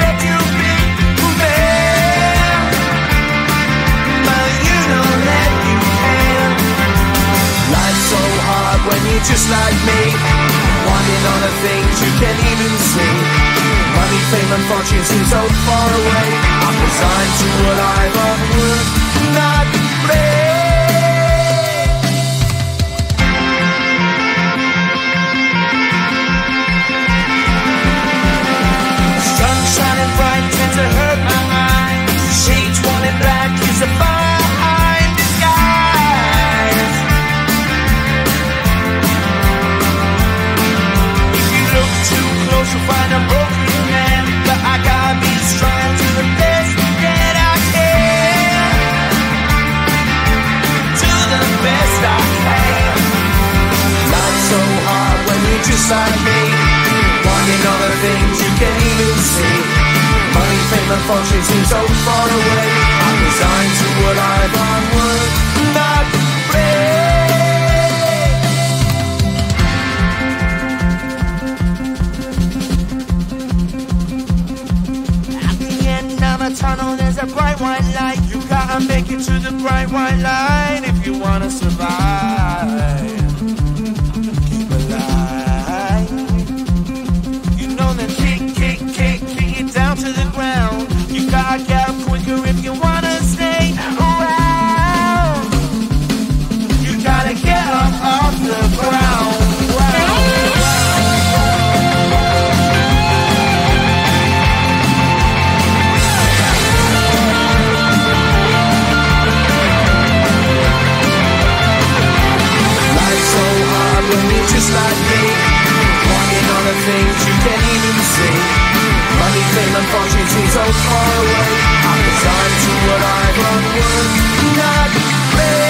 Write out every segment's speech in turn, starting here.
let you be man, but you don't let you can. Life's so hard when you're just like me, wanting all the things you can't even see. Money, fame and fortune seem so far away. I'm resigned to what I've unworked, not play. Sun shining bright tends to hurt my mind. Shades worn in black is a fine disguise. If you look too close you'll find a broken man, but I gotta be strong to the best that I can. To the best I can. Life's so hard when you're just like me, wanting all the things you can't even see. Money, fame and fortune seem so far away. I'm resigned to what I've unworked, not play. At the end of a tunnel there's a bright white light. You gotta make it to the bright white light if you wanna survive. Keep alive. You know that kick it down to the ground. You gotta get up quicker if you wanna stay around. You gotta get up off the ground. Life's so hard when you're just like me, wanting all the things you can't even see. Money, fame and fortune seem so far away. I'm resigned to what I've unworked, not play.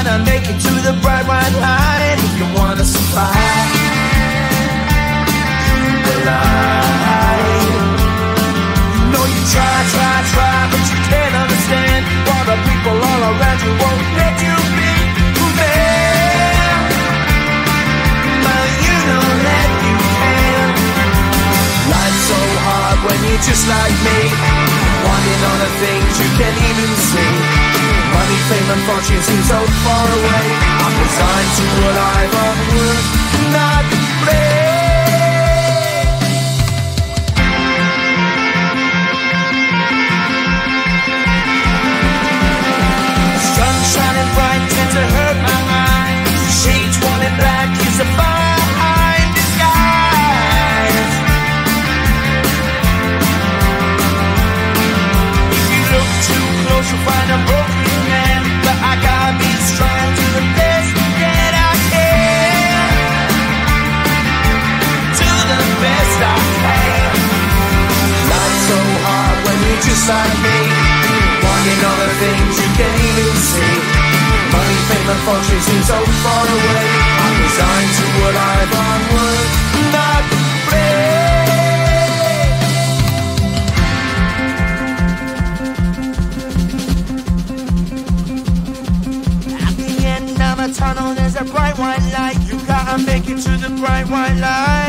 gotta make it to the bright white line if you wanna survive. Keep alive. No, you try, but you can't understand why the people all around you won't let you be who they are. But you know that you can. Life's so hard when you're just like me, wanting all the things you can't even see. Money, fame and fortune seem so far away. I'm resigned to what I've unworked, not play. Sun shining bright tends to hurt my mind. Shades worn in black is a fine disguise. If you look too close you'll find a broken man, but I gotta be strong to the best that I can. To the best I can. Life's so hard when you're just like me, wanting all the things you can't even see. Money, fame and fortune seem so far away. I'm resigned to what I've unworked, not play. At the end of a tunnel there's a bright white light. You gotta make it to the bright white light